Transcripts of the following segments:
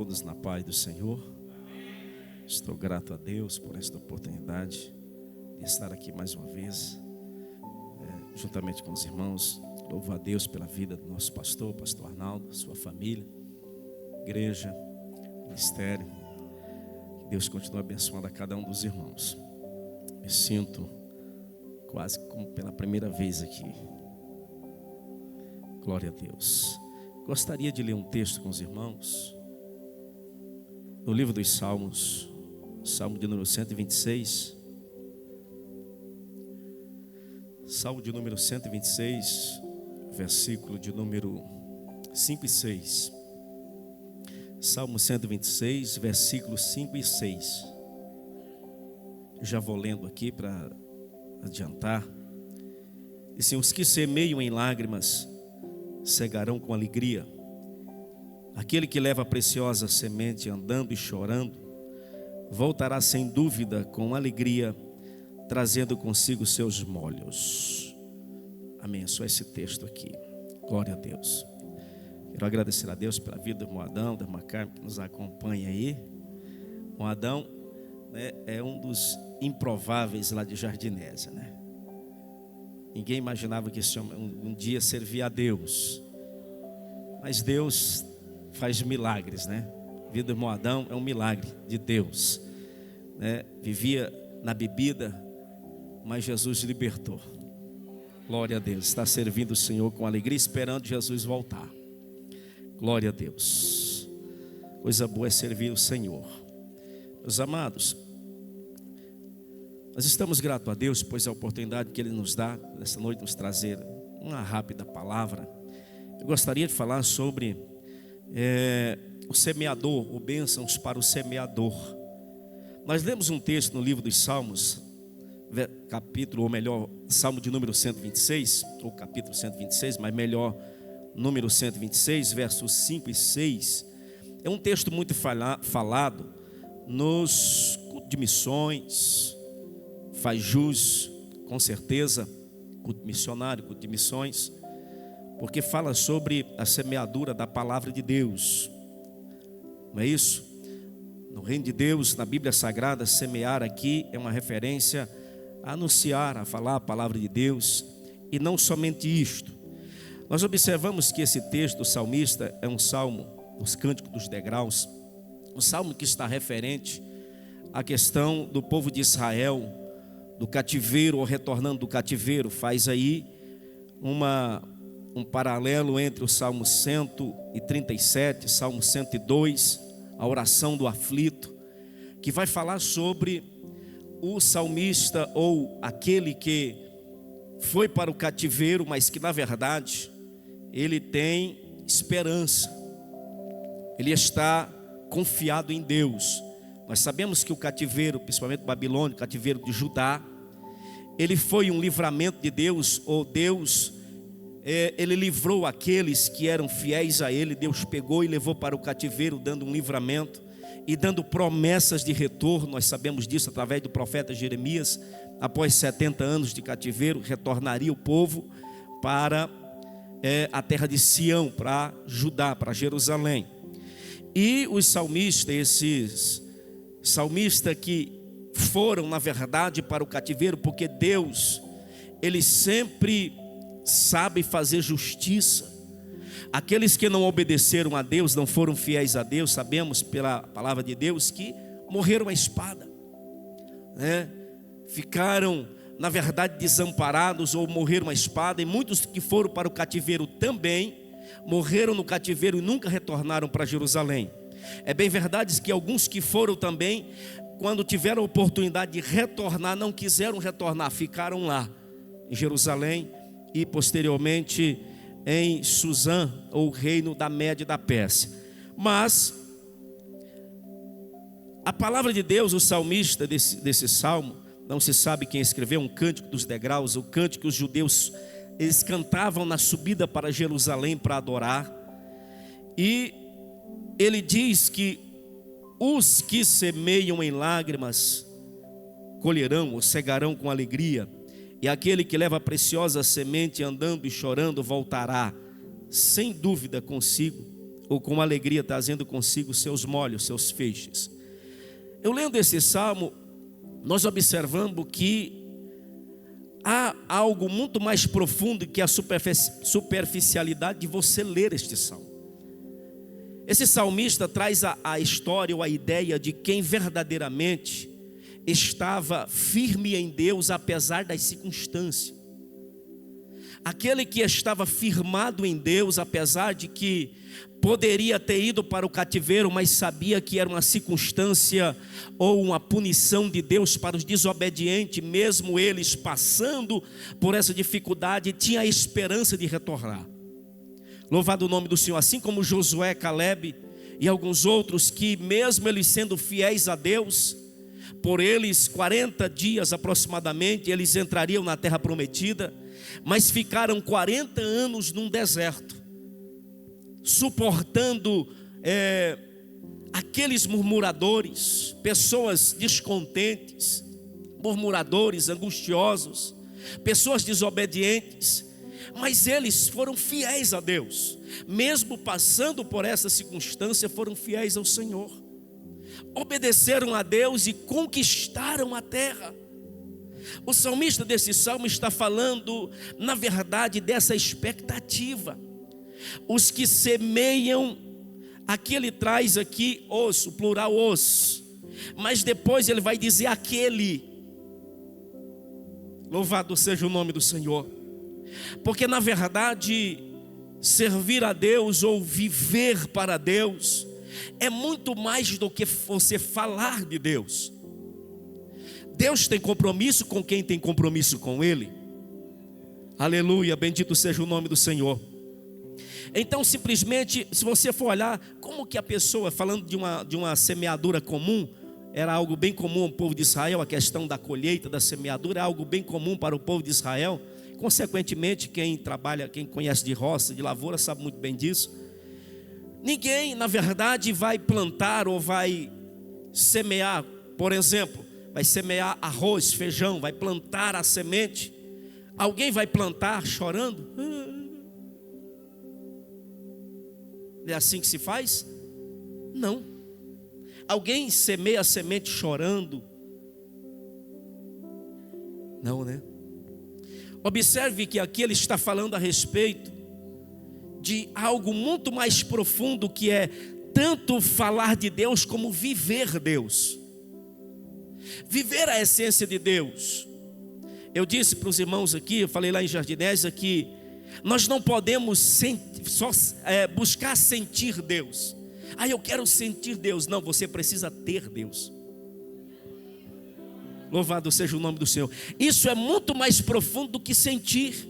Todos na paz do Senhor. Estou grato a Deus por esta oportunidade de estar aqui mais uma vez, juntamente com os irmãos. Louvo a Deus pela vida do nosso pastor Arnaldo, sua família, igreja, ministério. Que Deus continue abençoando a cada um dos irmãos. Me sinto quase como pela primeira vez aqui. Glória a Deus. Gostaria de ler um texto com os irmãos no livro dos Salmos, Salmo de número 126. Salmo de número 126, versículo de número 5 e 6. Salmo 126, versículos 5 e 6. Já vou lendo aqui para adiantar. Diz: os que semeiam em lágrimas cegarão com alegria. Aquele que leva a preciosa semente andando e chorando voltará sem dúvida com alegria, trazendo consigo seus molhos. Amém. Só esse texto aqui. Glória a Deus. Quero agradecer a Deus pela vida do Moadão, da irmã Carmen, que nos acompanha aí. Moadão, né, é um dos improváveis lá de Jardinésia, né? Ninguém imaginava que esse homem um dia servia a Deus, mas Deus faz milagres, né? A vida do Moadão é um milagre de Deus, né? Vivia na bebida, mas Jesus libertou. Glória a Deus. Está servindo o Senhor com alegria, esperando Jesus voltar. Glória a Deus. Coisa boa é servir o Senhor. Meus amados, nós estamos gratos a Deus, pois a oportunidade que Ele nos dá nessa noite nos trazer uma rápida palavra. Eu gostaria de falar sobre o semeador, ou bênçãos para o semeador. Nós lemos um texto no livro dos Salmos, capítulo, ou melhor, Salmo de número 126, ou capítulo 126, mas melhor, número 126, versos 5 e 6. É um texto muito falado nos cultos de missões. Faz jus, com certeza, culto missionário, culto de missões, porque fala sobre a semeadura da palavra de Deus. Não é isso? No reino de Deus, na Bíblia Sagrada, semear aqui é uma referência a anunciar, a falar a palavra de Deus. E não somente isto. Nós observamos que esse texto do salmista é um salmo, os cânticos dos degraus, um salmo que está referente à questão do povo de Israel, do cativeiro ou retornando do cativeiro. Faz aí um paralelo entre o Salmo 137, Salmo 102, a oração do aflito, que vai falar sobre o salmista ou aquele que foi para o cativeiro, mas que na verdade ele tem esperança, ele está confiado em Deus. Nós sabemos que o cativeiro, principalmente Babilônia, o cativeiro de Judá, ele foi um livramento de Deus, ou Deus, ele livrou aqueles que eram fiéis a Ele. Deus pegou e levou para o cativeiro, dando um livramento e dando promessas de retorno. Nós sabemos disso através do profeta Jeremias. Após 70 anos de cativeiro, retornaria o povo para a terra de Sião, para Judá, para Jerusalém. E os salmistas, esses salmistas que foram na verdade para o cativeiro, porque Deus, Ele sempre sabe fazer justiça. Aqueles que não obedeceram a Deus, não foram fiéis a Deus, sabemos pela palavra de Deus que morreram à espada, né? Ficaram na verdade desamparados ou morreram à espada. E muitos que foram para o cativeiro também morreram no cativeiro e nunca retornaram para Jerusalém. É bem verdade que alguns que foram também, quando tiveram a oportunidade de retornar, não quiseram retornar, ficaram lá em Jerusalém e posteriormente em Suzã, ou reino da Média e da Pérsia. Mas a palavra de Deus, o salmista desse salmo, não se sabe quem escreveu, um cântico dos degraus, o cântico que os judeus eles cantavam na subida para Jerusalém para adorar. E ele diz que os que semeiam em lágrimas colherão ou cegarão com alegria, e aquele que leva a preciosa semente andando e chorando voltará sem dúvida consigo ou com alegria trazendo consigo seus molhos, seus feixes. Eu lendo esse salmo, nós observamos que há algo muito mais profundo que a superficialidade de você ler este salmo. Esse salmista traz a história ou a ideia de quem verdadeiramente estava firme em Deus apesar das circunstâncias. Aquele que estava firmado em Deus, apesar de que poderia ter ido para o cativeiro, mas sabia que era uma circunstância ou uma punição de Deus para os desobedientes, mesmo eles passando por essa dificuldade, tinha a esperança de retornar. Louvado o nome do Senhor, assim como Josué, Caleb e alguns outros que mesmo eles sendo fiéis a Deus, por eles 40 dias aproximadamente, eles entrariam na terra prometida, mas ficaram 40 anos num deserto, suportando aqueles murmuradores, pessoas descontentes, murmuradores, angustiosos, pessoas desobedientes, mas eles foram fiéis a Deus, mesmo passando por essa circunstância, foram fiéis ao Senhor, obedeceram a Deus e conquistaram a terra. O salmista desse salmo está falando, na verdade, dessa expectativa. Os que semeiam, aqui ele traz aqui osso, plural os, mas depois ele vai dizer aquele. Louvado seja o nome do Senhor. Porque na verdade, servir a Deus ou viver para Deus é muito mais do que você falar de Deus. Deus tem compromisso com quem tem compromisso com Ele. Aleluia, bendito seja o nome do Senhor. Então simplesmente, se você for olhar, como que a pessoa, falando de uma semeadura comum, era algo bem comum ao povo de Israel, a questão da colheita, da semeadura, é algo bem comum para o povo de Israel. Consequentemente, quem trabalha, quem conhece de roça, de lavoura, sabe muito bem disso. Ninguém, na verdade, vai plantar ou vai semear, por exemplo, vai semear arroz, feijão, vai plantar a semente. Alguém vai plantar chorando? É assim que se faz? Não. Alguém semeia a semente chorando? Não, né? Observe que aqui ele está falando a respeito de algo muito mais profundo, que é tanto falar de Deus como viver Deus. Viver a essência de Deus. Eu disse para os irmãos aqui, eu falei lá em Jardinésia que nós não podemos buscar sentir Deus. Eu quero sentir Deus. Não, você precisa ter Deus. Louvado seja o nome do Senhor. Isso é muito mais profundo do que sentir.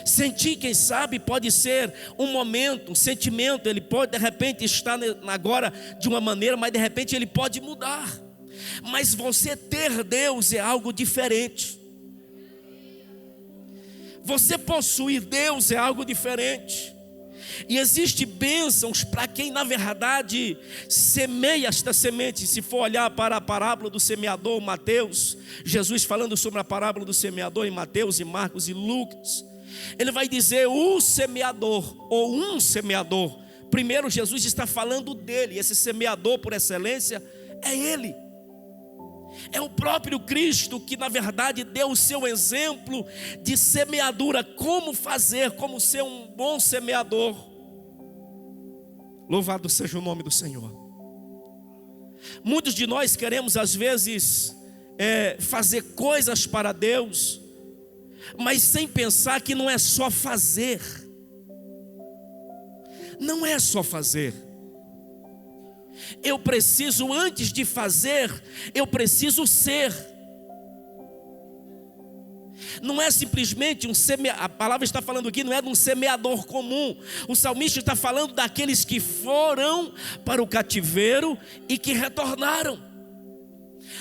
Sentir, quem sabe, pode ser um momento, um sentimento. Ele pode de repente estar agora de uma maneira, mas de repente ele pode mudar. Mas você ter Deus é algo diferente. Você possuir Deus é algo diferente. E existe bênçãos para quem na verdade semeia esta semente. Se for olhar para a parábola do semeador, Mateus, Jesus falando sobre a parábola do semeador em Mateus e Marcos e Lucas, ele vai dizer o semeador ou um semeador. Primeiro Jesus está falando dele. Esse semeador por excelência é ele. É o próprio Cristo que na verdade deu o seu exemplo de semeadura, como fazer, como ser um bom semeador. Louvado seja o nome do Senhor. Muitos de nós queremos às vezes fazer coisas para Deus, mas sem pensar que não é só fazer. Não é só fazer. Eu preciso, antes de fazer, eu preciso ser. Não é simplesmente a palavra está falando aqui, não é de um semeador comum. O salmista está falando daqueles que foram para o cativeiro e que retornaram.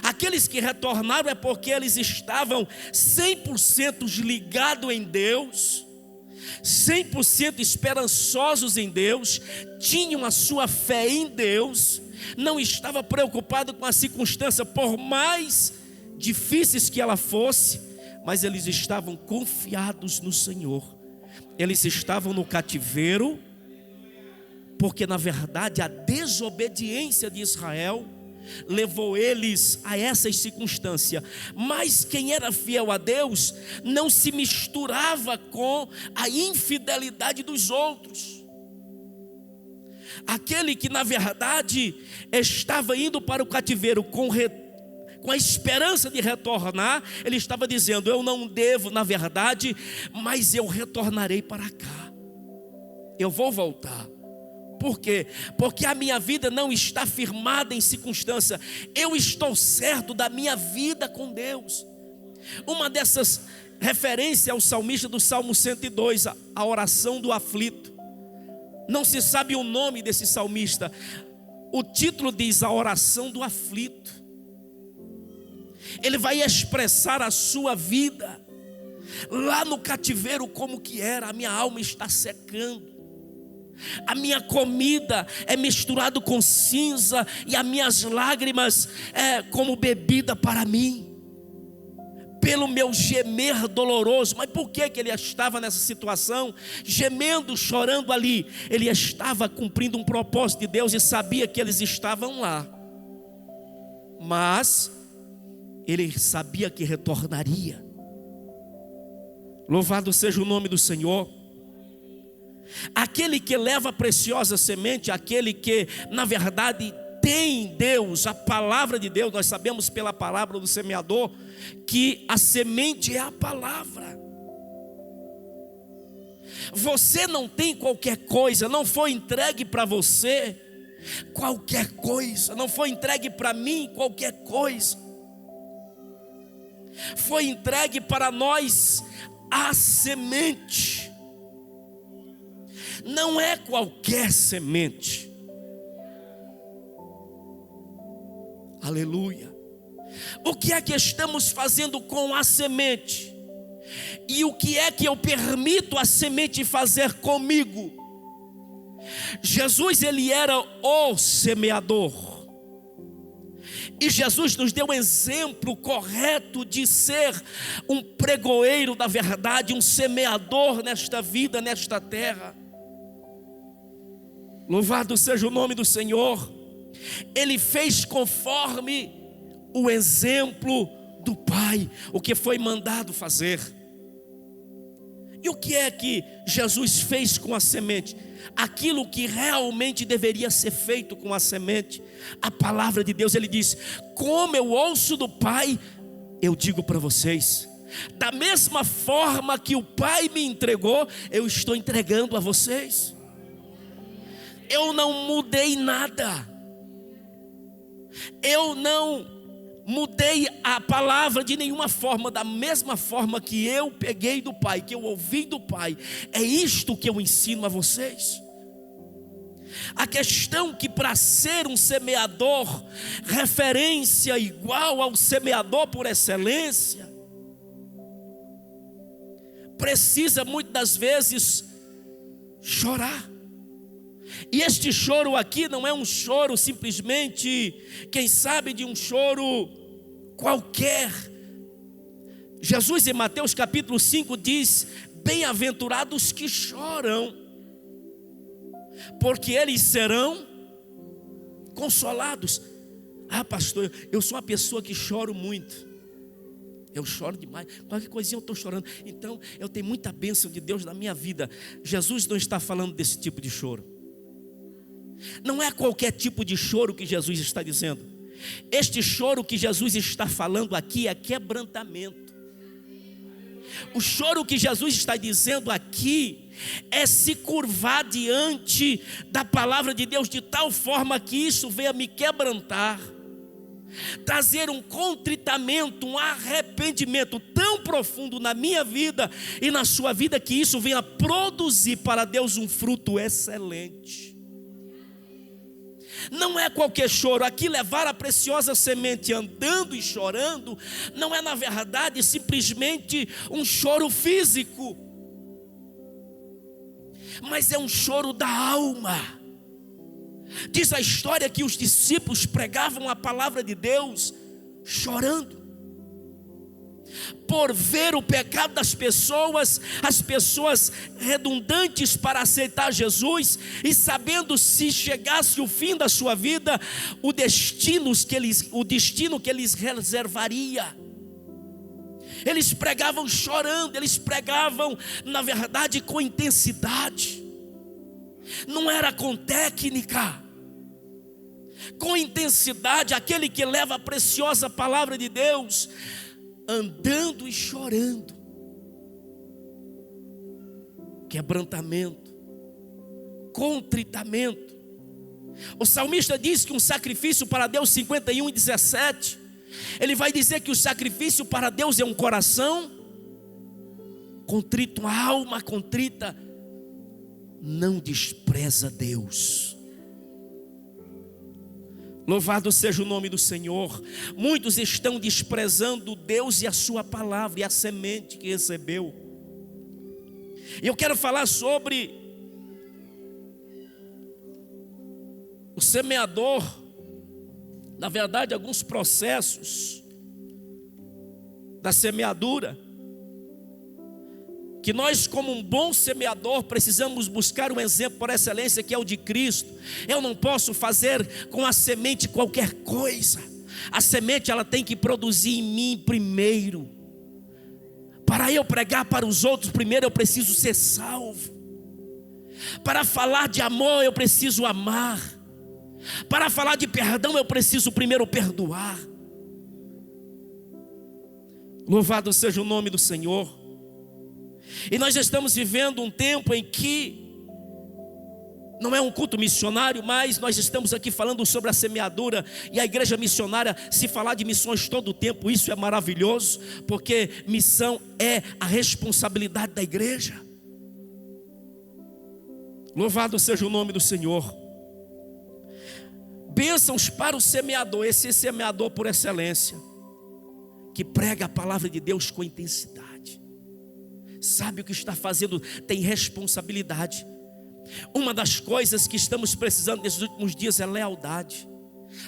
Aqueles que retornaram é porque eles estavam 100% ligados em Deus, 100% esperançosos em Deus, tinham a sua fé em Deus, não estava preocupado com a circunstância, por mais difíceis que ela fosse, mas eles estavam confiados no Senhor. Eles estavam no cativeiro, Porque na verdade a desobediência de Israel levou eles a essas circunstâncias. Mas quem era fiel a Deus não se misturava com a infidelidade dos outros. Aquele que na verdade estava indo para o cativeiro com a esperança de retornar, ele estava dizendo: eu não devo na verdade, mas eu retornarei para cá, eu vou voltar. Por quê? Porque a minha vida não está firmada em circunstância. Eu estou certo da minha vida com Deus. Uma dessas referências ao salmista do Salmo 102, a oração do aflito. Não se sabe o nome desse salmista. O título diz a oração do aflito. Ele vai expressar a sua vida lá no cativeiro, como que era. A minha alma está secando. A minha comida é misturado com cinza, e as minhas lágrimas é como bebida para mim, pelo meu gemer doloroso. Mas por que ele estava nessa situação, gemendo, chorando ali? Ele estava cumprindo um propósito de Deus e sabia que eles estavam lá, mas ele sabia que retornaria. Louvado seja o nome do Senhor. Aquele que leva a preciosa semente, aquele que na verdade tem em Deus a palavra de Deus. Nós sabemos pela palavra do semeador que a semente é a palavra. Você não tem qualquer coisa, não foi entregue para você qualquer coisa, não foi entregue para mim qualquer coisa. Foi entregue para nós a semente. Não é qualquer semente. Aleluia. O que é que estamos fazendo com a semente? E o que é que eu permito a semente fazer comigo? Jesus, ele era o semeador. E Jesus nos deu um exemplo correto de ser um pregoeiro da verdade, um semeador nesta vida, nesta terra. Louvado seja o nome do Senhor. Ele fez conforme o exemplo do Pai, o que foi mandado fazer. E o que é que Jesus fez com a semente? Aquilo que realmente deveria ser feito com a semente. A palavra de Deus, ele diz: como eu ouço do Pai, eu digo para vocês. Da mesma forma que o Pai me entregou, eu estou entregando a vocês. Eu não mudei nada. Eu não mudei a palavra de nenhuma forma. Da mesma forma que eu peguei do Pai, que eu ouvi do Pai, é isto que eu ensino a vocês. A questão que para ser um semeador, referência igual ao semeador por excelência, precisa muitas das vezes chorar. E este choro aqui não é um choro simplesmente, quem sabe, de um choro qualquer. Jesus em Mateus capítulo 5 diz: bem-aventurados que choram, porque eles serão consolados. Ah, pastor, eu sou uma pessoa que choro muito. Eu choro demais, qualquer coisinha eu estou chorando. Então eu tenho muita bênção de Deus na minha vida. Jesus não está falando desse tipo de choro. Não é qualquer tipo de choro que Jesus está dizendo. Este choro que Jesus está falando aqui é quebrantamento. O choro que Jesus está dizendo aqui é se curvar diante da palavra de Deus de tal forma que isso venha me quebrantar, trazer um contritamento, um arrependimento tão profundo na minha vida e na sua vida, que isso venha produzir para Deus um fruto excelente. Não é qualquer choro. Aqui levar a preciosa semente andando e chorando não é na verdade simplesmente um choro físico, mas é um choro da alma. Diz a história que os discípulos pregavam a palavra de Deus chorando. por ver o pecado das pessoas, as pessoas redundantes para aceitar Jesus, e sabendo se chegasse o fim da sua vida, o destino que eles reservaria. Eles pregavam chorando, eles pregavam, na verdade, com intensidade. Não era com técnica, com intensidade. Aquele que leva a preciosa palavra de Deus, andando e chorando. Quebrantamento, contritamento. O salmista diz que um sacrifício para Deus, 51:17, ele vai dizer que o sacrifício para Deus é um coração contrito, uma alma contrita não despreza Deus. Louvado seja o nome do Senhor. Muitos estão desprezando Deus e a sua palavra e a semente que recebeu. E eu quero falar sobre o semeador. Na verdade, alguns processos da semeadura, que nós, como um bom semeador, precisamos buscar um exemplo por excelência, que é o de Cristo. Eu não posso fazer com a semente qualquer coisa. A semente, ela tem que produzir em mim primeiro. Para eu pregar para os outros, primeiro eu preciso ser salvo. Para falar de amor, eu preciso amar. Para falar de perdão, eu preciso primeiro perdoar. Louvado seja o nome do Senhor. E nós estamos vivendo um tempo em que não é um culto missionário, mas nós estamos aqui falando sobre a semeadura. E a igreja missionária, se falar de missões todo o tempo, isso é maravilhoso, porque missão é a responsabilidade da igreja. Louvado seja o nome do Senhor. Bênçãos para o semeador, esse semeador por excelência, que prega a palavra de Deus com intensidade, sabe o que está fazendo, tem responsabilidade. Uma das coisas que estamos precisando nesses últimos dias é lealdade.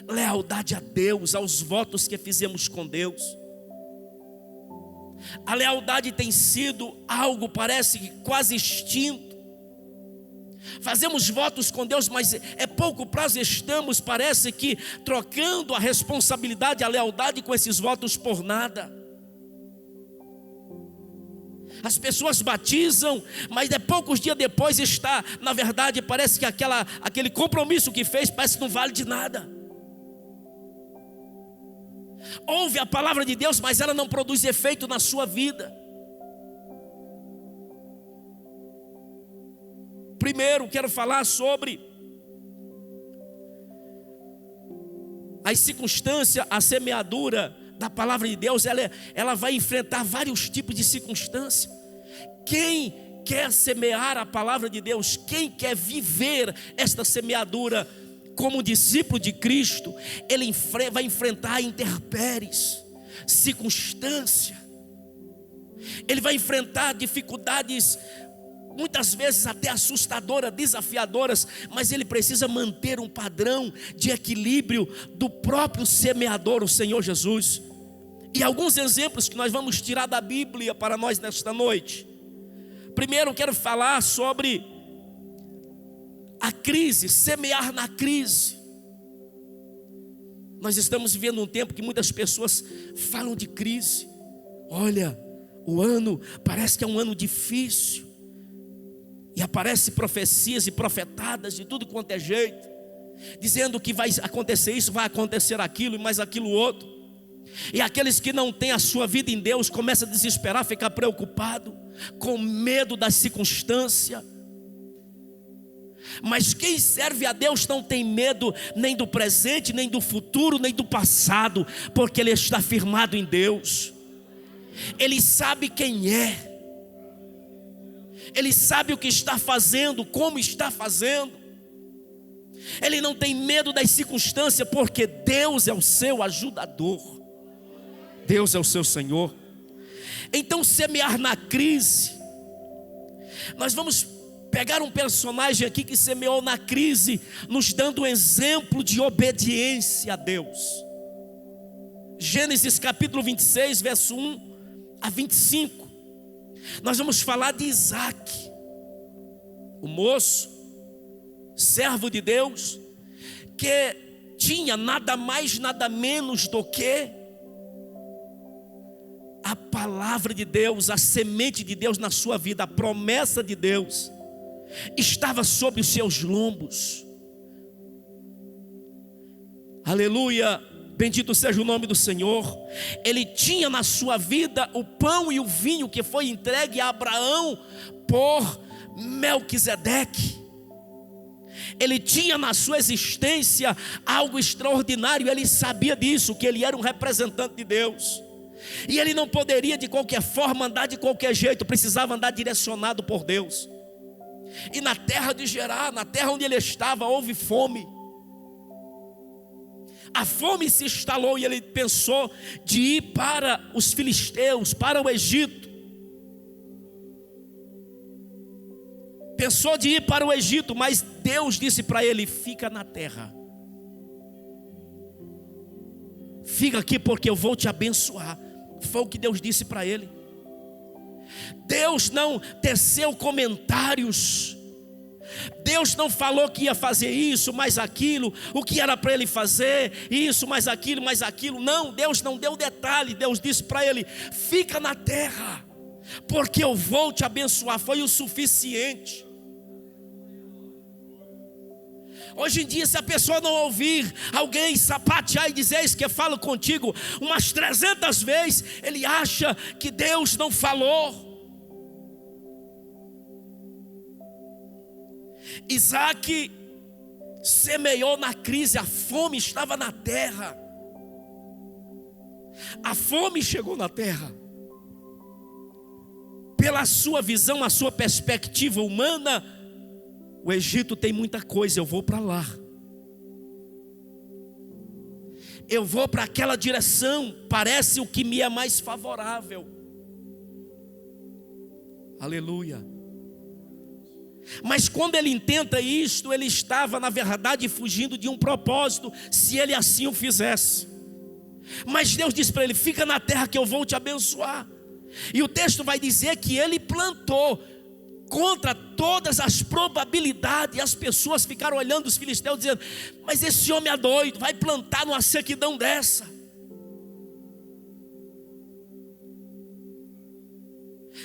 Lealdade a Deus, aos votos que fizemos com Deus. A lealdade tem sido algo, parece que quase extinto. Fazemos votos com Deus, mas é pouco prazo, estamos, parece que, trocando a responsabilidade, a lealdade com esses votos por nada. As pessoas batizam, mas poucos dias depois está, na verdade, parece que aquele compromisso que fez, parece que não vale de nada. Ouve a palavra de Deus, mas ela não produz efeito na sua vida. Primeiro, quero falar sobre as circunstâncias, a semeadura da palavra de Deus. Ela vai enfrentar vários tipos de circunstâncias. Quem quer semear a palavra de Deus, quem quer viver esta semeadura como discípulo de Cristo, ele vai enfrentar intempéries, circunstâncias. Ele vai enfrentar dificuldades, muitas vezes até assustadoras, desafiadoras, mas ele precisa manter um padrão de equilíbrio do próprio semeador, o Senhor Jesus. E alguns exemplos que nós vamos tirar da Bíblia para nós nesta noite. Primeiro, quero falar sobre a crise, semear na crise. Nós estamos vivendo um tempo que muitas pessoas falam de crise. Olha, o ano parece que é um ano difícil. E aparecem profecias e profetadas de tudo quanto é jeito, dizendo que vai acontecer isso, vai acontecer aquilo e mais aquilo outro. E aqueles que não têm a sua vida em Deus começam a desesperar, ficar preocupado, com medo da circunstância. Mas quem serve a Deus não tem medo nem do presente, nem do futuro, nem do passado, porque ele está firmado em Deus. Ele sabe quem é. Ele sabe o que está fazendo, como está fazendo. Ele não tem medo das circunstâncias, porque Deus é o seu ajudador. Deus é o seu Senhor. Então, semear na crise. Nós vamos pegar um personagem aqui que semeou na crise, nos dando um exemplo de obediência a Deus. Gênesis capítulo 26, verso 1. a 25, nós vamos falar de Isaque, o moço, servo de Deus, que tinha nada mais, nada menos do que a palavra de Deus, a semente de Deus na sua vida, a promessa de Deus estava sobre os seus lombos. Aleluia, bendito seja o nome do Senhor. Ele tinha na sua vida o pão e o vinho que foi entregue a Abraão por Melquisedeque. Ele tinha na sua existência algo extraordinário, ele sabia disso, que ele era um representante de Deus. E ele não poderia de qualquer forma andar de qualquer jeito, precisava andar direcionado por Deus. E na terra de Gerar, na terra onde ele estava, houve fome. A fome se instalou e ele pensou de ir para os filisteus, para o Egito. Pensou de ir para o Egito, mas Deus disse para ele: fica na terra. Fica aqui porque eu vou te abençoar. Foi o que Deus disse para ele. Deus não teceu comentários. Deus não falou que ia fazer isso, mais aquilo, o que era para ele fazer, isso, mais aquilo, mais aquilo. Não, Deus não deu detalhe. Deus disse para ele: fica na terra, porque eu vou te abençoar. Foi o suficiente. Hoje em dia, se a pessoa não ouvir alguém sapatear e dizer isso que eu falo contigo umas 300 vezes, ele acha que Deus não falou. Isaque semeou na crise, a fome estava na terra. A fome chegou na terra. Pela sua visão, a sua perspectiva humana, o Egito tem muita coisa, eu vou para lá. Eu vou para aquela direção, parece o que me é mais favorável. Aleluia. Mas quando ele intenta isto, ele estava na verdade fugindo de um propósito, se ele assim o fizesse. Mas Deus disse para ele: fica na terra que eu vou te abençoar. E o texto vai dizer que ele plantou contra todas as probabilidades. E as pessoas ficaram olhando os filisteus dizendo: mas esse homem é doido, vai plantar numa sequidão dessa.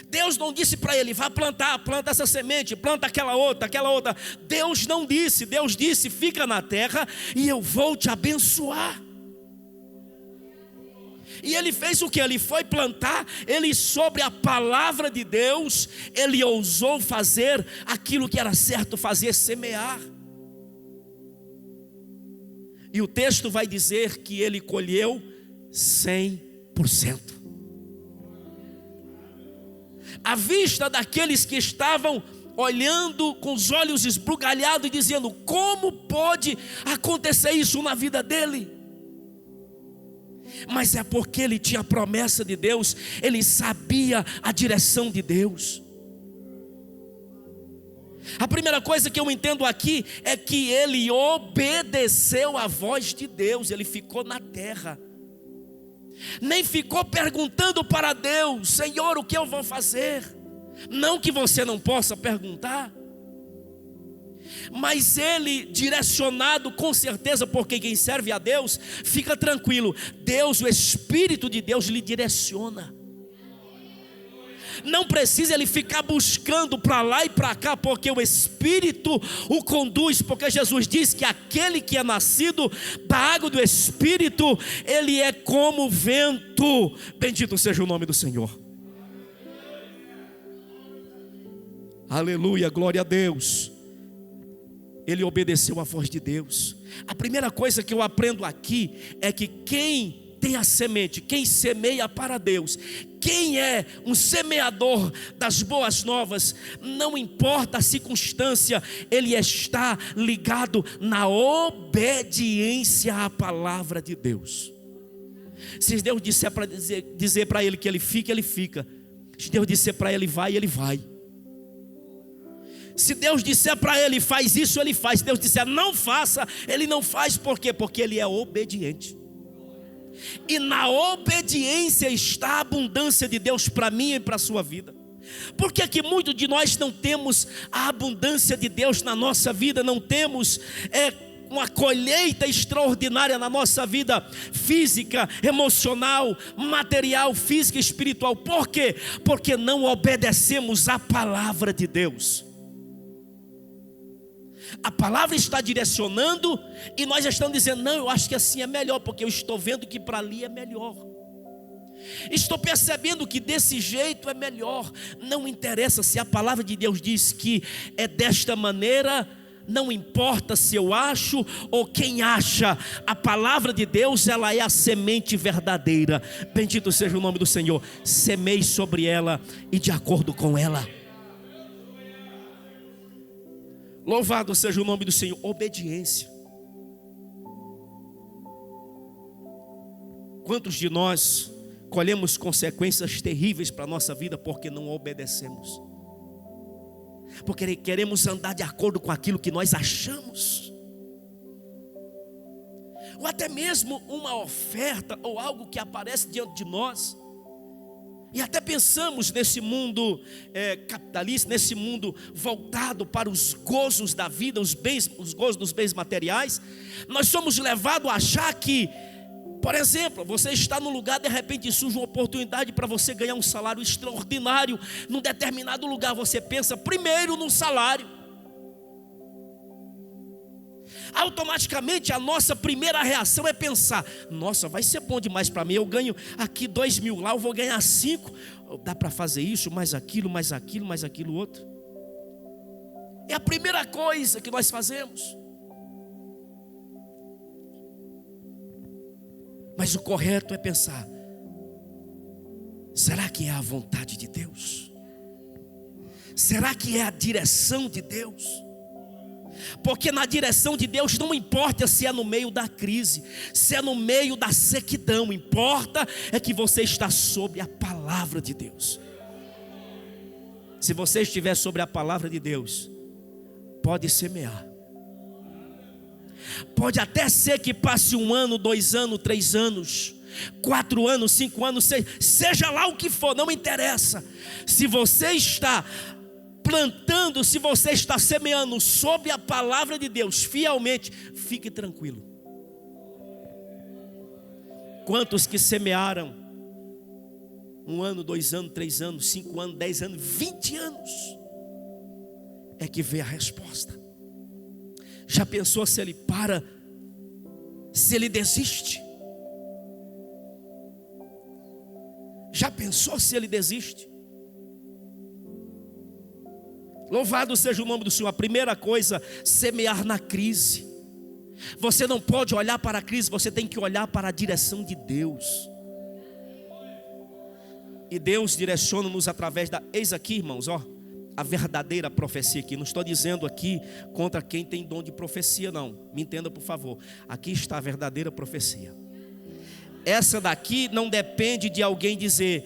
Deus não disse para ele: vai plantar, planta essa semente, planta aquela outra. Deus não disse. Deus disse: fica na terra e eu vou te abençoar. E ele fez o que? Ele foi plantar. Ele, sobre a palavra de Deus, ele ousou fazer aquilo que era certo fazer, semear. E o texto vai dizer que ele colheu 100%. À vista daqueles que estavam olhando com os olhos esbugalhados e dizendo: como pode acontecer isso na vida dele? Mas é porque ele tinha a promessa de Deus, ele sabia a direção de Deus. A primeira coisa que eu entendo aqui é que ele obedeceu à voz de Deus, ele ficou na terra. Nem ficou perguntando para Deus: Senhor, o que eu vou fazer? Não que você não possa perguntar, mas ele, direcionado com certeza, porque quem serve a Deus, fica tranquilo, Deus, o Espírito de Deus lhe direciona. Não precisa ele ficar buscando para lá e para cá, porque o Espírito o conduz. Porque Jesus diz que aquele que é nascido da água do Espírito, ele é como o vento. Bendito seja o nome do Senhor. Aleluia, glória a Deus. Ele obedeceu à voz de Deus. A primeira coisa que eu aprendo aqui é que quem tem a semente, quem semeia para Deus, quem é um semeador das boas novas, não importa a circunstância, ele está ligado na obediência à palavra de Deus. Se Deus disser para dizer para ele que ele fica, ele fica. Se Deus disser para ele vai, ele vai. Se Deus disser para ele faz isso, ele faz. Se Deus disser não faça, ele não faz. Por quê? Porque ele é obediente. E na obediência está a abundância de Deus para mim e para a sua vida. Por que que muitos de nós não temos a abundância de Deus na nossa vida? Não temos uma colheita extraordinária na nossa vida física, emocional, material, física e espiritual. Por quê? Porque não obedecemos à palavra de Deus. A palavra está direcionando e nós estamos dizendo: não, eu acho que assim é melhor, porque eu estou vendo que para ali é melhor. Estou percebendo que desse jeito é melhor. Não interessa se a palavra de Deus diz que é desta maneira, não importa se eu acho ou quem acha. A palavra de Deus, ela é a semente verdadeira. Bendito seja o nome do Senhor. Semeie sobre ela e de acordo com ela. Louvado seja o nome do Senhor. Obediência. Quantos de nós colhemos consequências terríveis para a nossa vida porque não obedecemos? Porque queremos andar de acordo com aquilo que nós achamos, ou até mesmo uma oferta ou algo que aparece diante de nós, e até pensamos nesse mundo capitalista, nesse mundo voltado para os gozos da vida, os gozos dos bens materiais. Nós somos levados a achar que, por exemplo, você está num lugar, de repente surge uma oportunidade para você ganhar um salário extraordinário num determinado lugar. Você pensa primeiro no salário. Automaticamente a nossa primeira reação é pensar: nossa, vai ser bom demais para mim. Eu ganho aqui 2.000, lá eu vou ganhar 5. Dá para fazer isso, mais aquilo, mais aquilo, mais aquilo outro. É a primeira coisa que nós fazemos. Mas o correto é pensar: será que é a vontade de Deus? Será que é a direção de Deus? Porque na direção de Deus não importa se é no meio da crise, se é no meio da sequidão, importa é que você está sobre a palavra de Deus. Se você estiver sobre a palavra de Deus, pode semear. Pode até ser que passe 1 ano, 2 anos, 3 anos, 4 anos, 5 anos, seja lá o que for, não interessa. Se você está plantando, se você está semeando sobre a palavra de Deus fielmente, fique tranquilo. Quantos que semearam 1 ano, 2 anos, 3 anos, 5 anos, 10 anos, 20 anos, é que vê a resposta. Já pensou se ele para, se ele desiste? Já pensou se ele desiste? Louvado seja o nome do Senhor. A primeira coisa, semear na crise. Você não pode olhar para a crise, você tem que olhar para a direção de Deus. E Deus direciona-nos através da... Eis aqui, irmãos, ó, a verdadeira profecia aqui. Não estou dizendo aqui contra quem tem dom de profecia, não. Me entenda, por favor. Aqui está a verdadeira profecia. Essa daqui não depende de alguém dizer: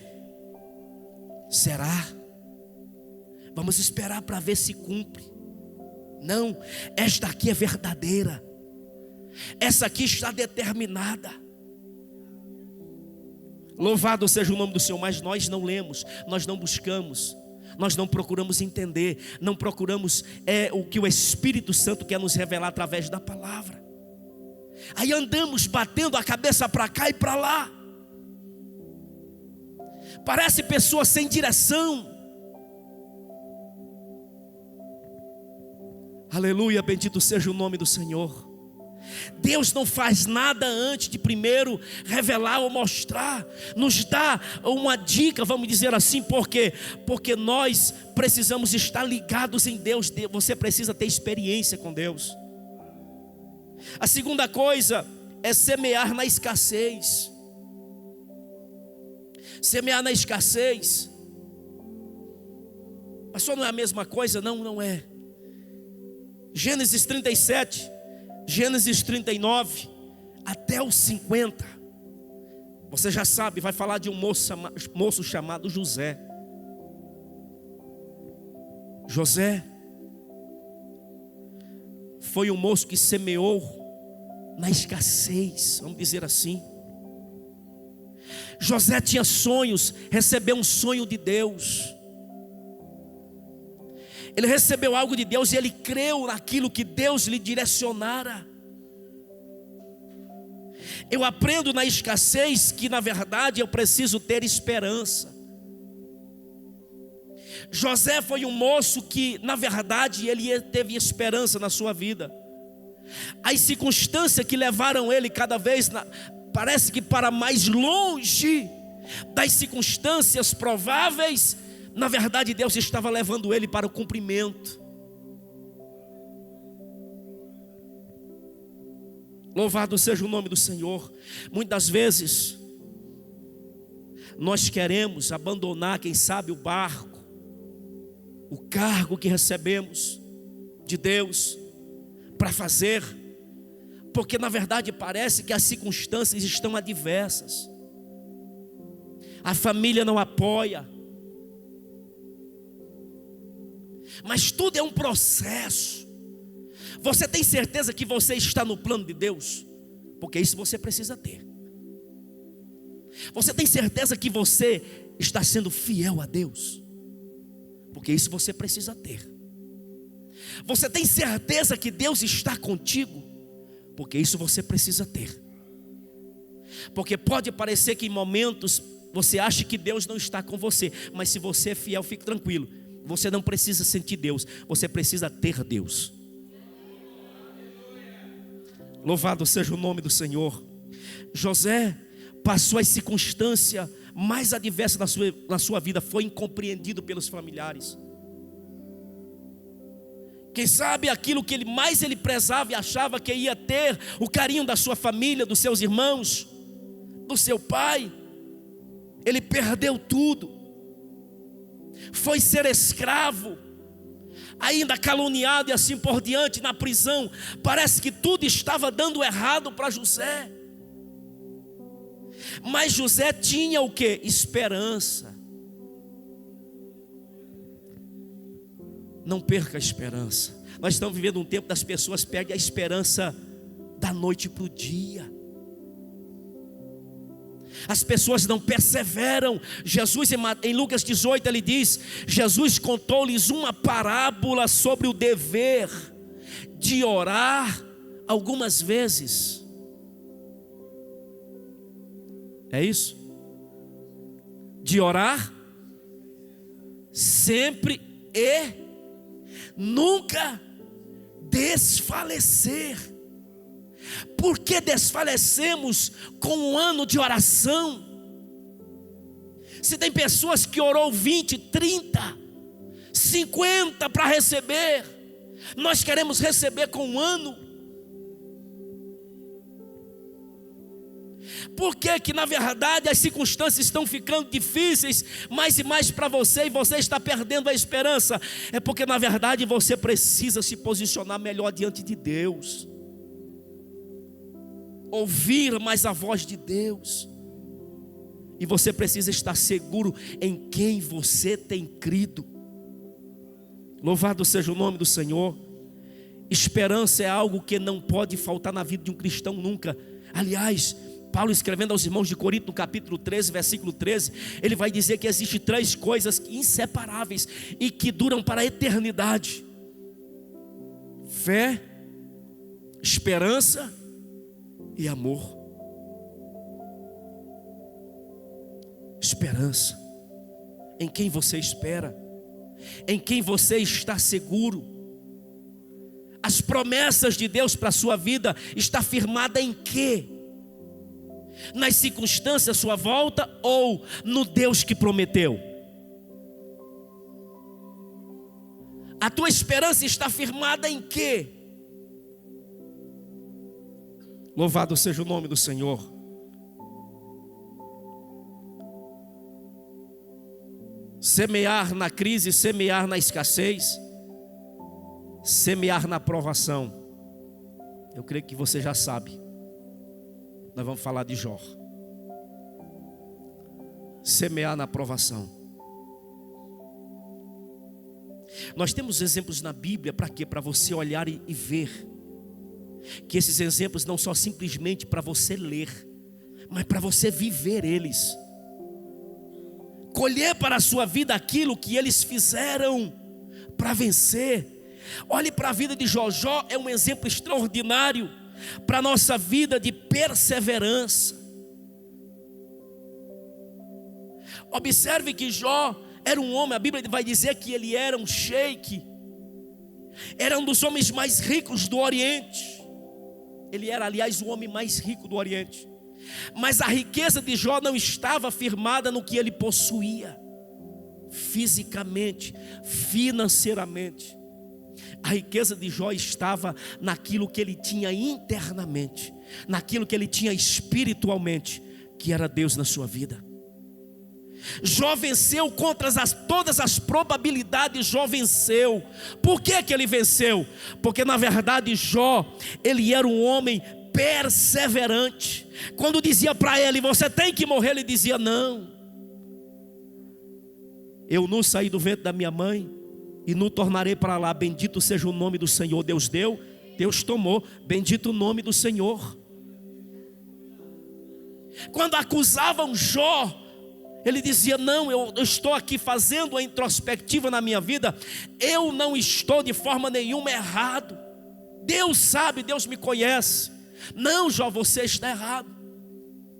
será? Vamos esperar para ver se cumpre. Não, esta aqui é verdadeira. Essa aqui está determinada. Louvado seja o nome do Senhor. Mas nós não lemos, nós não buscamos, nós não procuramos entender, não procuramos o que o Espírito Santo quer nos revelar através da palavra. Aí andamos batendo a cabeça para cá e para lá. Parece pessoa sem direção. Aleluia, bendito seja o nome do Senhor. Deus não faz nada antes de primeiro revelar ou mostrar. Nos dá uma dica, vamos dizer assim. Por quê? Porque nós precisamos estar ligados em Deus. Você precisa ter experiência com Deus. A segunda coisa é semear na escassez. Semear na escassez. Mas só não é a mesma coisa? Não, não é. Gênesis 37, Gênesis 39, até os 50. Você já sabe, vai falar de um moço chamado José. José foi um moço que semeou na escassez, vamos dizer assim. José tinha sonhos, recebeu um sonho de Deus. Ele recebeu algo de Deus e ele creu naquilo que Deus lhe direcionara. Eu aprendo na escassez que na verdade eu preciso ter esperança. José foi um moço que na verdade ele teve esperança na sua vida. As circunstâncias que levaram ele cada vez, parece que para mais longe das circunstâncias prováveis, na verdade Deus estava levando ele para o cumprimento. Louvado seja o nome do Senhor. Muitas vezes nós queremos abandonar, quem sabe, o barco, o cargo que recebemos de Deus para fazer, porque na verdade parece que as circunstâncias estão adversas, a família não apoia, mas tudo é um processo. Você tem certeza que você está no plano de Deus? Porque isso você precisa ter. Você tem certeza que você está sendo fiel a Deus? Porque isso você precisa ter. Você tem certeza que Deus está contigo? Porque isso você precisa ter. Porque pode parecer que em momentos você acha que Deus não está com você, mas se você é fiel, fique tranquilo. Você não precisa sentir Deus, você precisa ter Deus. Louvado seja o nome do Senhor. José passou as circunstâncias mais adversas na sua vida, foi incompreendido pelos familiares. Quem sabe aquilo que ele prezava e achava que ia ter o carinho da sua família, dos seus irmãos, do seu pai, ele perdeu tudo. Foi ser escravo, ainda caluniado e assim por diante, na prisão. Parece que tudo estava dando errado para José. Mas José tinha o que? Esperança. Não perca a esperança. Nós estamos vivendo um tempo das pessoas perdem a esperança da noite para o dia. As pessoas não perseveram. Jesus em Lucas 18 ele diz, Jesus contou-lhes uma parábola sobre o dever de orar algumas vezes. É isso? De orar sempre e nunca desfalecer. Por que desfalecemos com um ano de oração? Se tem pessoas que orou 20, 30, 50 para receber, nós queremos receber com um ano. Por que na verdade as circunstâncias estão ficando difíceis mais e mais para você e você está perdendo a esperança? É porque na verdade você precisa se posicionar melhor diante de Deus, ouvir mais a voz de Deus, e você precisa estar seguro em quem você tem crido. Louvado seja o nome do Senhor. Esperança é algo que não pode faltar na vida de um cristão nunca. Aliás, Paulo escrevendo aos irmãos de Corinto no capítulo 13, versículo 13, ele vai dizer que existem 3 coisas inseparáveis e que duram para a eternidade: fé, esperança e amor. Esperança. Em quem você espera? Em quem você está seguro? As promessas de Deus para a sua vida está firmada em quê? Nas circunstâncias à sua volta ou no Deus que prometeu? A tua esperança está firmada em quê? Louvado seja o nome do Senhor. Semear na crise, semear na escassez, semear na provação. Eu creio que você já sabe. Nós vamos falar de Jó. Semear na provação. Nós temos exemplos na Bíblia para quê? Para você olhar e ver que esses exemplos não são simplesmente para você ler, mas para você viver eles. colher para a sua vida aquilo que eles fizeram para vencer. Olhe para a vida de Jó. Jó é um exemplo extraordinário para a nossa vida de perseverança. Observe que Jó era um homem, a Bíblia vai dizer que ele era um sheik, era um dos homens mais ricos do Oriente. Ele era, aliás, o homem mais rico do Oriente. Mas a riqueza de Jó não estava firmada no que ele possuía, fisicamente, financeiramente. A riqueza de Jó estava naquilo que ele tinha internamente, naquilo que ele tinha espiritualmente, que era Deus na sua vida. Jó venceu contra todas as probabilidades. Jó venceu. Por que ele venceu? Porque na verdade Jó, ele era um homem perseverante. Quando dizia para ele, você tem que morrer, ele dizia, não, eu não saí do ventre da minha mãe e não tornarei para lá. Bendito seja o nome do Senhor. Deus deu, Deus tomou, bendito o nome do Senhor. Quando acusavam Jó, ele dizia, não, eu estou aqui fazendo a introspectiva na minha vida, eu não estou de forma nenhuma errado, Deus sabe, Deus me conhece. Não, Jó, você está errado.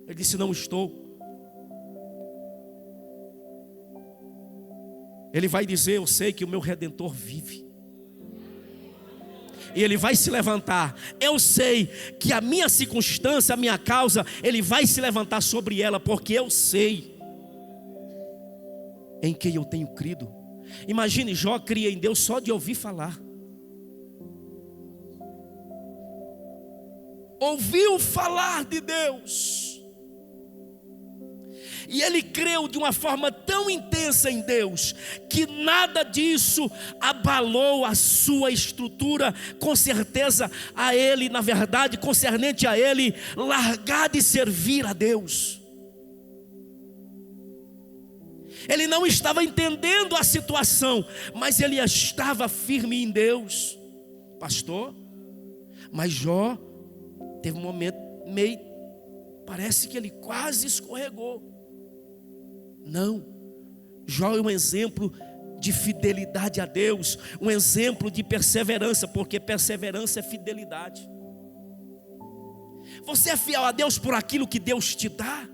Ele disse, não estou. Ele vai dizer, eu sei que o meu Redentor vive, e ele vai se levantar. Eu sei que a minha circunstância, a minha causa, ele vai se levantar sobre ela, porque eu sei em quem eu tenho crido. Imagine, Jó cria em Deus só de ouvir falar. Ouviu falar de Deus, e ele creu de uma forma tão intensa em Deus, que nada disso abalou a sua estrutura. Com certeza a ele, na verdade, concernente a ele, largar de servir a Deus. Ele não estava entendendo a situação, mas ele estava firme em Deus. Pastor, mas Jó teve um momento meio, parece que ele quase escorregou. Não, Jó é um exemplo de fidelidade a Deus, um exemplo de perseverança, porque perseverança é fidelidade. Você é fiel a Deus por aquilo que Deus te dá?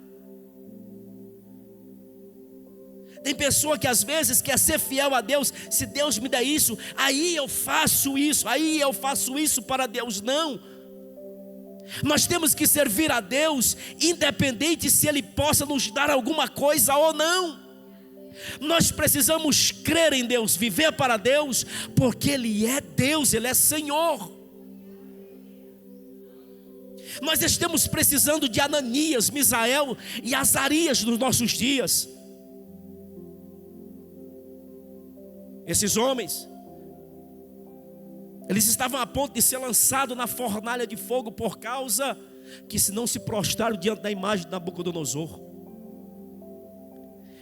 Tem pessoa que às vezes quer ser fiel a Deus. Se Deus me der isso, aí eu faço isso, aí eu faço isso para Deus. Não, nós temos que servir a Deus, independente se Ele possa nos dar alguma coisa ou não. Nós precisamos crer em Deus, viver para Deus, porque Ele é Deus, Ele é Senhor. Nós estamos precisando de Ananias, Misael e Azarias nos nossos dias. Esses homens, eles estavam a ponto de ser lançados na fornalha de fogo, por causa que se não se prostraram diante da imagem de Nabucodonosor.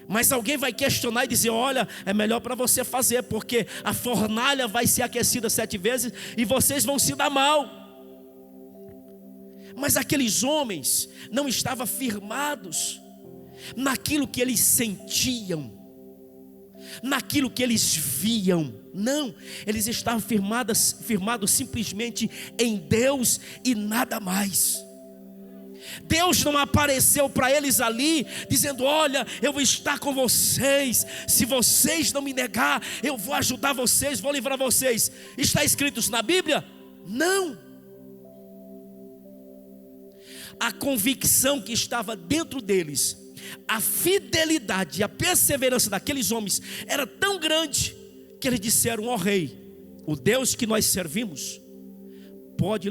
Mas alguém vai questionar e dizer, olha, é melhor para você fazer, porque a fornalha vai ser aquecida 7 vezes e vocês vão se dar mal. Mas aqueles homens não estavam firmados naquilo que eles sentiam, naquilo que eles viam. Não, eles estavam firmados simplesmente em Deus e nada mais. Deus não apareceu para eles ali dizendo, olha, eu vou estar com vocês, se vocês não me negar, eu vou ajudar vocês, vou livrar vocês. Está escrito isso na Bíblia? Não. A convicção que estava dentro deles, a fidelidade e a perseverança daqueles homens era tão grande, que eles disseram, ó rei, o Deus que nós servimos pode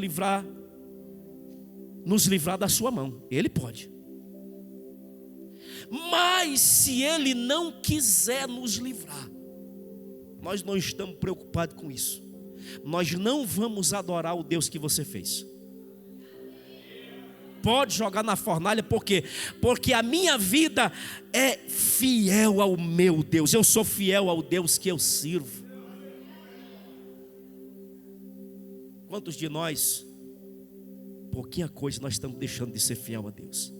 nos livrar da sua mão. Ele pode. Mas se Ele não quiser nos livrar, nós não estamos preocupados com isso. Nós não vamos adorar o Deus que você fez. Pode jogar na fornalha, por quê? Porque a minha vida é fiel ao meu Deus. Eu sou fiel ao Deus que eu sirvo. Quantos de nós, pouquinha coisa, nós estamos deixando de ser fiel a Deus?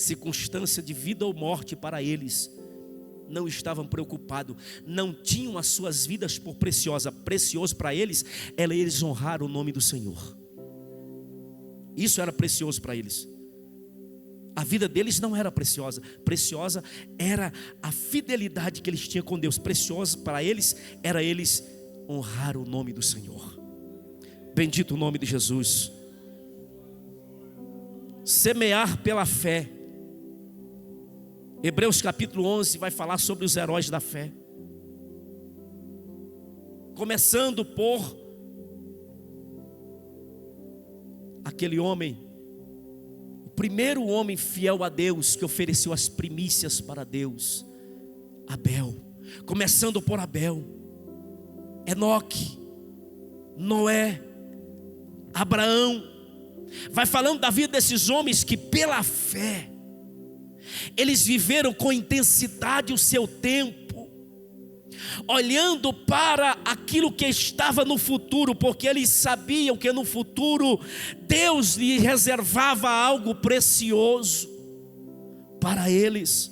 circunstância de vida ou morte para eles, não estavam preocupados, não tinham as suas vidas por preciosa. Precioso para eles era eles honrar o nome do Senhor. Isso era precioso para eles. A vida deles não era preciosa. Preciosa era a fidelidade que eles tinham com Deus. Precioso para eles era eles honrar o nome do Senhor. Bendito o nome de Jesus. Semear pela fé. Hebreus capítulo 11 vai falar sobre os heróis da fé. Começando por aquele homem, o primeiro homem fiel a Deus, que ofereceu as primícias para Deus, Abel. Começando por Abel, Enoque, Noé, Abraão. Vai falando da vida desses homens que pela fé eles viveram com intensidade o seu tempo, olhando para aquilo que estava no futuro, porque eles sabiam que no futuro Deus lhe reservava algo precioso para eles.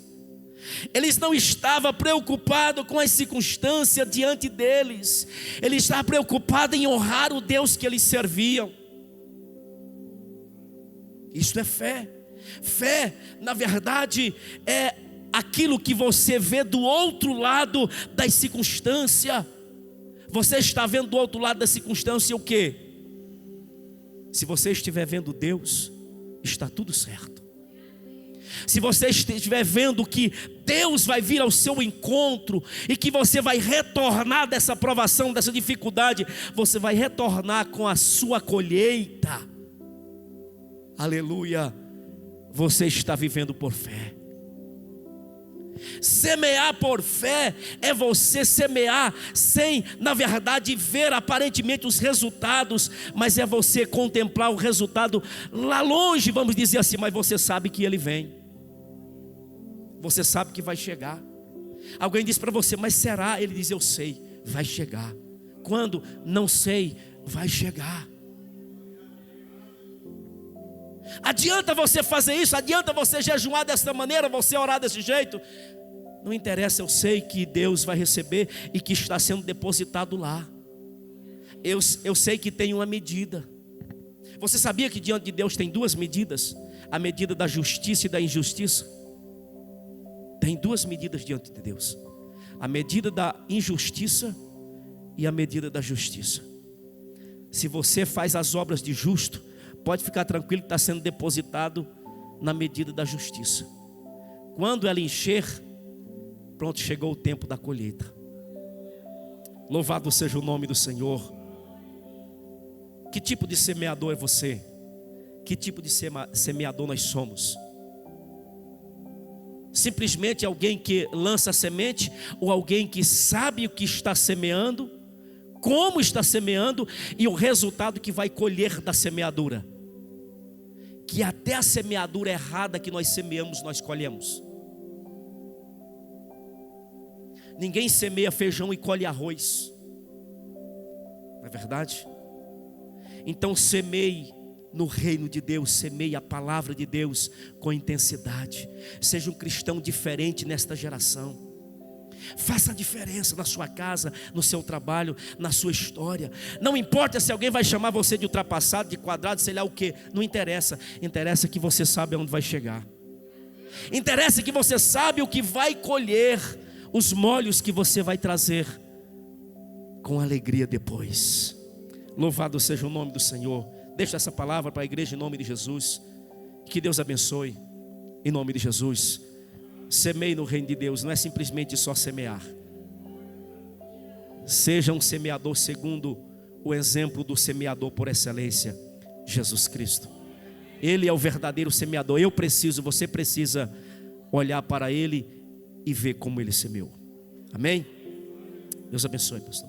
Eles não estavam preocupados com as circunstâncias diante deles, eles estavam preocupados em honrar o Deus que eles serviam. Isso é fé. Fé, na verdade, é aquilo que você vê do outro lado das circunstâncias. Você está vendo do outro lado da circunstância o quê? Se você estiver vendo Deus, está tudo certo. Se você estiver vendo que Deus vai vir ao seu encontro e que você vai retornar dessa provação, dessa dificuldade, você vai retornar com a sua colheita. Aleluia. Você está vivendo por fé. Semear por fé é você semear sem, na verdade, ver aparentemente os resultados, mas é você contemplar o resultado lá longe, vamos dizer assim, mas você sabe que ele vem. Você sabe que vai chegar. Alguém diz para você, mas será? Ele diz, eu sei, vai chegar. Quando? Não sei, vai chegar. Adianta você fazer isso? Adianta você jejuar dessa maneira? Você orar desse jeito? Não interessa, eu sei que Deus vai receber e que está sendo depositado lá. Eu sei que tem uma medida. Você sabia que diante de Deus tem duas medidas? A medida da justiça e da injustiça. Tem duas medidas diante de Deus: a medida da injustiça e a medida da justiça. Se você faz as obras de justo, pode ficar tranquilo que está sendo depositado na medida da justiça. Quando ela encher, pronto, chegou o tempo da colheita. Louvado seja o nome do Senhor. Que tipo de semeador é você? Que tipo de semeador nós somos? Simplesmente alguém que lança a semente, ou alguém que sabe o que está semeando, como está semeando e o resultado que vai colher da semeadura? Que até a semeadura errada que nós semeamos, nós colhemos. Ninguém semeia feijão e colhe arroz, não é verdade? Então semeie no reino de Deus, semeie a palavra de Deus com intensidade. Seja um cristão diferente nesta geração. Faça a diferença na sua casa, no seu trabalho, na sua história. Não importa se alguém vai chamar você de ultrapassado, de quadrado, sei lá o que. Não interessa. Interessa que você sabe aonde vai chegar. Interessa que você sabe o que vai colher, os molhos que você vai trazer com alegria depois. Louvado seja o nome do Senhor. Deixa essa palavra para a igreja em nome de Jesus. Que Deus abençoe em nome de Jesus. Semeie no reino de Deus, não é simplesmente só semear. Seja um semeador segundo o exemplo do semeador por excelência, Jesus Cristo. Ele é o verdadeiro semeador. Você precisa olhar para Ele e ver como Ele semeou. Amém? Deus abençoe, pastor.